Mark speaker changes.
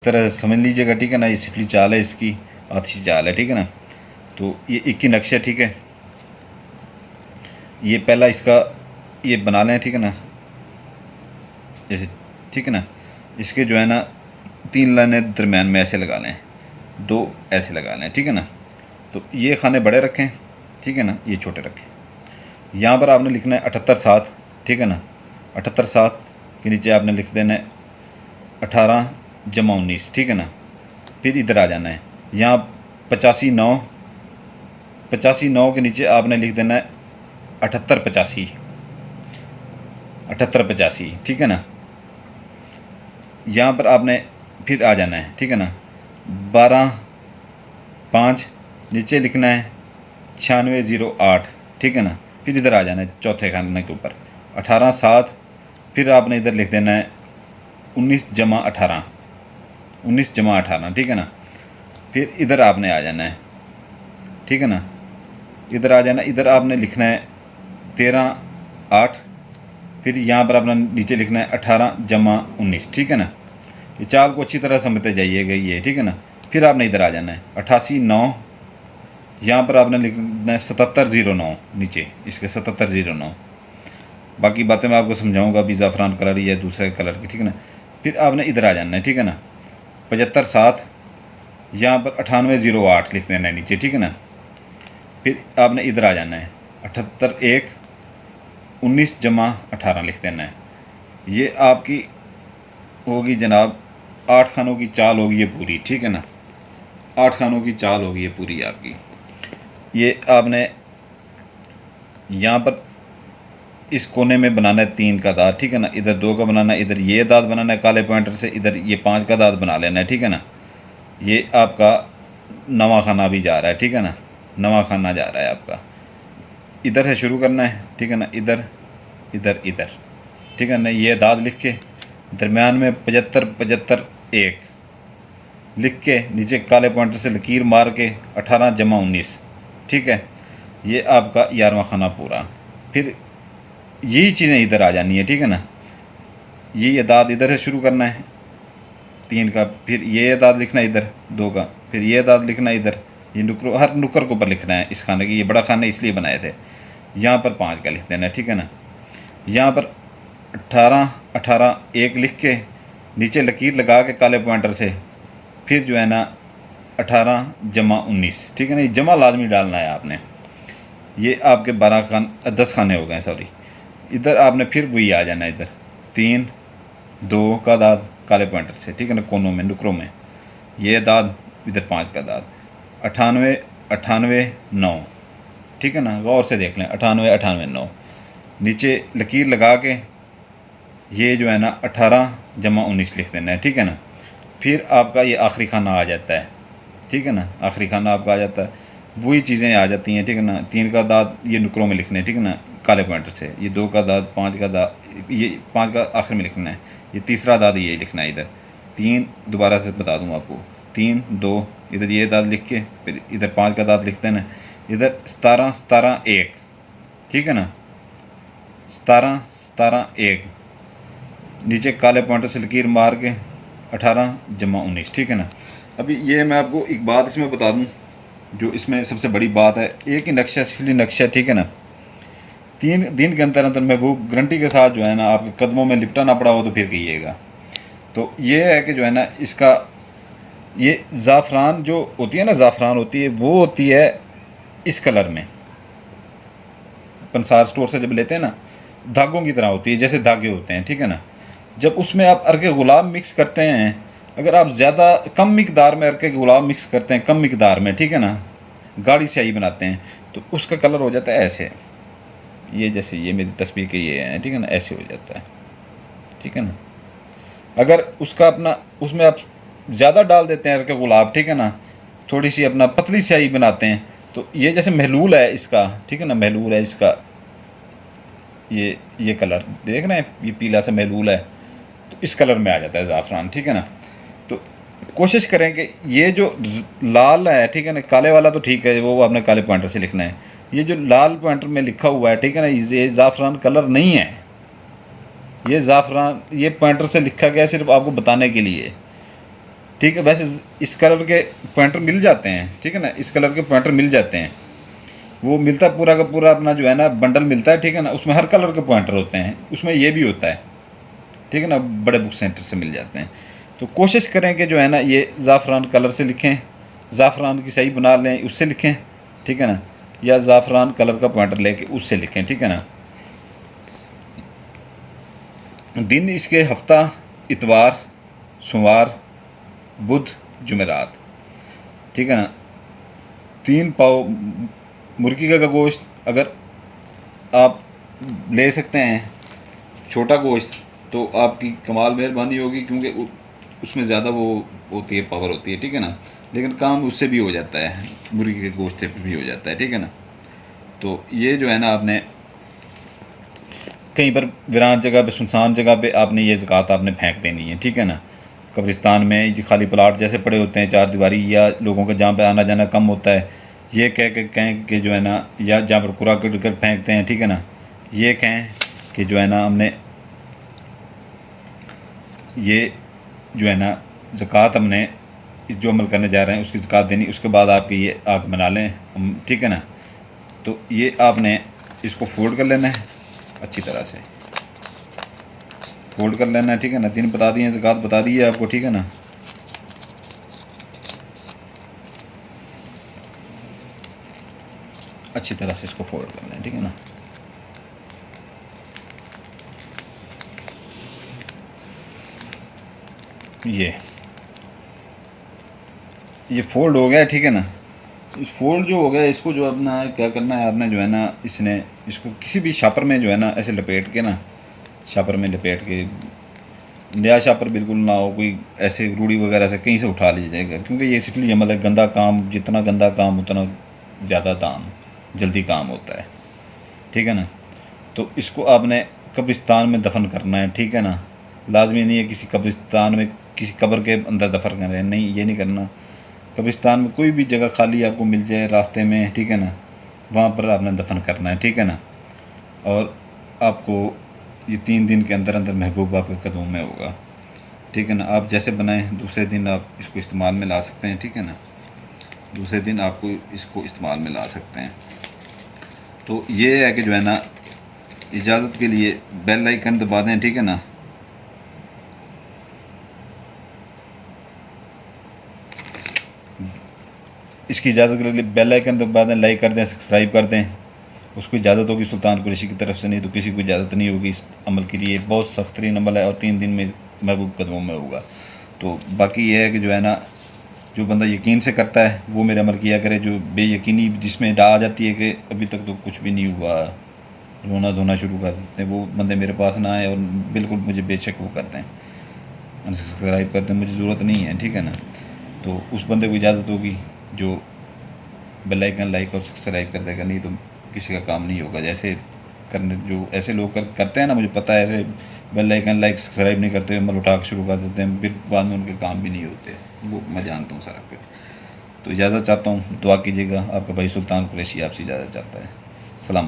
Speaker 1: तरह से समझ लीजिएगा, ठीक है ना। ये सिफली चाल है, इसकी आतिशी चाल है, ठीक है ना। तो ये 21 नक्शा, ठीक है। ये पहला इसका ये बना लें, ठीक है ना, जैसे, ठीक है ना। इसके जो है ना 3 लाइनें दरम्यान में ऐसे लगा लें, 2 ऐसे लगा लें, ठीक है ना। तो ये खाने बड़े रखें, ठीक है ना, ये छोटे रखें। यहाँ पर आपने लिखना है 78 7, ठीक है ना। 78 7 के नीचे आपने लिख देना है 18 जमा 19, ठीक है ना। फिर इधर आ जाना है, यहाँ 85 9, 85 9 के नीचे आपने लिख देना है 78 85, 78 85, ठीक है ना। यहाँ पर आपने फिर आ जाना है, ठीक है ना। 12 5 नीचे लिखना है 96 08, ठीक है ना। फिर इधर आ जाना है चौथे खाने के ऊपर 18 7, फिर आपने इधर लिख देना है 19 जमा 18, 19 जमा 18, ठीक है ना। फिर इधर आपने आ जाना है, ठीक है ना। इधर आ जाना, इधर आपने लिखना है 13 8, फिर यहाँ पर अपना नीचे लिखना है 18 जमा 19, ठीक है ना। ये चाल को अच्छी तरह समझते जाइएगा ये, ठीक है ना। फिर आपने इधर आ जाना है 88 9, यहाँ पर आपने लिखना है 77 09, नीचे इसके 77 09। बाकी बातें मैं आपको समझाऊंगा, अभी ज़ाफ़रान कलर या दूसरे कलर की, ठीक है ना। फिर आपने इधर आ जाना है, ठीक है ना। 75 7, यहाँ पर 98 08 लिख देना है नीचे, ठीक है ना। फिर आपने इधर आ जाना है 78 1 19 जमा 18 लिख देना है। ये आपकी होगी जनाब 8 खानों की चाल होगी ये पूरी, ठीक है ना। 8 खानों की चाल होगी ये पूरी आपकी। ये आपने यहाँ पर इस कोने में बनाना है 3 का दाद, ठीक है ना। इधर 2 का बनाना है, इधर ये दाद बनाना है काले पॉइंटर से, इधर ये 5 का दाद बना लेना है, ठीक है ना। ये आपका नवा खाना भी जा रहा है, ठीक है ना। नवा खाना जा रहा है आपका, इधर से शुरू करना है, ठीक है ना। इधर इधर इधर, ठीक है ना। ये दाद लिख के दरमियान में 75 75 1 लिख के नीचे काले पॉइंटर से लकीर मार के 18 जमा 19, ठीक है। ये आपका 11वां खाना पूरा। फिर यही चीज़ें इधर आ जानी है, ठीक है ना। ये अदाद इधर से शुरू करना है 3 का, फिर ये अदाद लिखना है इधर 2 का, फिर ये अदाद लिखना है इधर, ये नुकर हर नुकर के ऊपर लिखना है इस खाने की। ये बड़ा खाना इसलिए बनाए थे। यहाँ पर 5 का लिख देना है, ठीक है ना। यहाँ पर 18 18 1 लिख के नीचे लकीर लगा के काले पॉइंटर से, फिर जो है ना 18 जमा 19, ठीक है ना। ये जमा लाजमी डालना है आपने। ये आपके 10 खाने हो गए, सॉरी। इधर आपने फिर वही आ जाना है, इधर 3 2 का दाद काले पॉइंटर से, ठीक है ना, कोनों में नुकरों में ये दाद, इधर 5 का दाद 98 98 9, ठीक है ना। गौर से देख लें 98 98 9, नीचे लकीर लगा के ये जो है ना 18 जमा 19 लिख देना है, ठीक है ना। फिर आपका ये आखिरी खाना आ जाता है, ठीक है ना। आखिरी खाना आपका आ जाता है, वही चीज़ें आ जाती हैं, ठीक है ना। 3 का दाद ये नुकरों में लिखने, ठीक है ना, काले पॉइंटर से। ये 2 का दाद 5 का दाद, ये 5 का आखिर में लिखना है। ये तीसरा दाद ये लिखना है इधर 3, दोबारा से बता दूँ आपको 3 2, इधर ये दाद लिख के फिर इधर 5 का दाद लिखते हैं, इधर 17 17 1, ठीक है ना। 17 17 1 नीचे काले पॉइंटर से लकीर मार के 18 जमा 19, ठीक है ना। अभी ये मैं आपको एक बात इसमें बता दूं, जो इसमें सबसे बड़ी बात है, एक ही नक्शा सिफली नक्शा, ठीक है ना। 3 दिन के अंदर अंदर महबूब गारंटी के साथ जो है ना आपके कदमों में लिपटा ना पड़ा हो तो फिर कहिएगा। तो ये है कि जो है ना इसका ये ज़ाफ़रान जो होती है ना, ज़ाफ़रान होती है वो होती है इस कलर में। पंसार स्टोर से जब लेते हैं ना, धागों की तरह होती है, जैसे धागे होते हैं, ठीक है ना। जब उसमें आप अर्के गुलाब मिक्स करते हैं, अगर आप ज़्यादा कम मिकदार में अर्के गुलाब मिक्स करते हैं, कम मिकदार में, ठीक है ना, गाढ़ी स्याही बनाते हैं, तो उसका कलर हो जाता है ऐसे। ये जैसे ये मेरी तस्वीर के ये है, ठीक है ना, ऐसे हो जाता है, ठीक है ना। अगर उसका अपना उसमें आप ज़्यादा डाल देते हैं अर्के गुलाब, ठीक है ना, थोड़ी सी अपना पतली स्याही बनाते हैं, तो ये जैसे महलूल है इसका, ठीक है ना, महलूल है इसका, ये कलर देख रहे हैं, ये पीला सा महलूल है, तो इस कलर में आ जाता है ज़ाफ़रान, ठीक है ना। तो कोशिश करें कि ये जो लाल है, ठीक है ना, काले वाला तो ठीक है, वो आपने काले पॉइंटर से लिखना है। ये जो लाल पॉइंटर में लिखा हुआ है, ठीक है ना, ये ज़ाफ़रान कलर नहीं है, ये ज़ाफ़रान ये पॉइंटर से लिखा गया सिर्फ आपको बताने के लिए। ठीक है। वैसे इस कलर के पॉइंटर मिल जाते हैं, ठीक है ना, इस कलर के पॉइंटर मिल जाते हैं। वो मिलता है पूरा का पूरा अपना जो है ना बंडल मिलता है, ठीक है ना, उसमें हर कलर के पॉइंटर होते हैं, उसमें ये भी होता है, ठीक है ना, बड़े बुक सेंटर से मिल जाते हैं। तो कोशिश करें कि जो है ना ये ज़ाफ़रान कलर से लिखें, ज़ाफ़रान की सही बना लें उससे लिखें, ठीक है ना, या ज़ाफ़रान कलर का पॉइंटर लेके उससे लिखें, ठीक है ना। दिन इसके हफ्ता इतवार, सोमवार, बुध, जुमेरात, ठीक है ना। 3 पाव मुर्गी का गोश्त अगर आप ले सकते हैं छोटा गोश्त तो आपकी कमाल मेहरबानी होगी, क्योंकि उसमें ज़्यादा वो होती है, पावर होती है, ठीक है ना। लेकिन काम उससे भी हो जाता है, मुर्गी के गोश्त से भी हो जाता है, ठीक है ना। तो ये जो है ना आपने कहीं पर वीरान जगह पे, सुनसान जगह पे आपने ये ज़कात आपने फेंक देनी है, ठीक है ना। कब्रिस्तान में जो खाली प्लाट जैसे पड़े होते हैं, चार दीवारी, या लोगों का जहाँ पे आना जाना कम होता है, ये कहें कि जो है ना, या जहाँ पर कूड़ा करकट फेंकते हैं, ठीक है ना, ये कहें कि जो है ना हमने ये जो है ना ज़कात हमने इस जो अमल करने जा रहे हैं उसकी ज़कात देनी, उसके बाद आपकी ये आग बना लें हम, ठीक है ना। तो ये आपने इसको फोल्ड कर लेना है, अच्छी तरह से फोल्ड कर लेना है, ठीक है ना। 3 बता दिए, ज़कात बता दी है आपको, ठीक है ना। अच्छी तरह से इसको फोल्ड कर लें, ठीक है ना। ये फोल्ड हो गया, ठीक है ना। इस फोल्ड जो हो गया, इसको जो अपना क्या करना है आपने, जो है ना इसको किसी भी शापर में जो है ना ऐसे लपेट के ना, शापर में लपेट के, नया शापर बिल्कुल ना हो, कोई ऐसे रूढ़ी वगैरह से कहीं से उठा लीजिएगा, क्योंकि ये सिफली अमल है। गंदा काम, जितना गंदा काम उतना ज़्यादा काम जल्दी काम होता है, ठीक है ना। तो इसको आपने कब्रिस्तान में दफन करना है, ठीक है ना। लाजमी नहीं है किसी कब्रिस्तान में किसी कब्र के अंदर दफन करें, नहीं, ये नहीं करना। कब्रिस्तान में कोई भी जगह खाली आपको मिल जाए रास्ते में, ठीक है ना, वहाँ पर आपने दफन करना है, ठीक है ना। और आपको ये 3 दिन के अंदर अंदर महबूब आपके कदमों में होगा, ठीक है ना। आप जैसे बनाएं दूसरे दिन आप इसको इस्तेमाल में ला सकते हैं, ठीक है ना। दूसरे दिन आपको इसको इस्तेमाल में ला सकते हैं। तो ये है कि जो है ना इजाज़त के लिए बेल आइकन दबा दें, ठीक है ना। इसकी इजाज़त के लिए बेल आइकन दबा दें, लाइक कर दें, सब्सक्राइब कर दें। उसको इजाज़त होगी सुल्तान कुरैशी की तरफ से, नहीं तो किसी को इजाज़त नहीं होगी इस अमल के लिए। बहुत सख्त तरीन अमल है और 3 दिन में महबूब कदमों में होगा। तो बाकी ये है कि जो है ना जो बंदा यकीन से करता है वो मेरे अमल किया करे। जो बेयकीनी जिसमें आ जाती है कि अभी तक तो कुछ भी नहीं हुआ, रोना धोना शुरू कर देते हैं, वो बंदे मेरे पास ना आए और बिल्कुल मुझे बेशक वो करते हैं, अनसब्सक्राइब करते हैं, मुझे ज़रूरत नहीं है, ठीक है ना। तो उस बंदे को इजाज़त होगी जो बेल आइकन लाइक और सब्सक्राइब कर देगा, नहीं तो किसी का काम नहीं होगा। जैसे करने जो ऐसे लोग करते हैं ना, मुझे पता है, ऐसे बेल आइकन लाइक सब्सक्राइब नहीं करते, अमल उठा शुरू कर देते हैं, फिर बाद में उनके काम भी नहीं होते, वो मैं जानता हूँ सारा कुछ। तो इजाज़त चाहता हूँ, दुआ कीजिएगा। आपका भाई सुल्तान कुरैशी आपसे इजाज़त चाहता है। सलाम।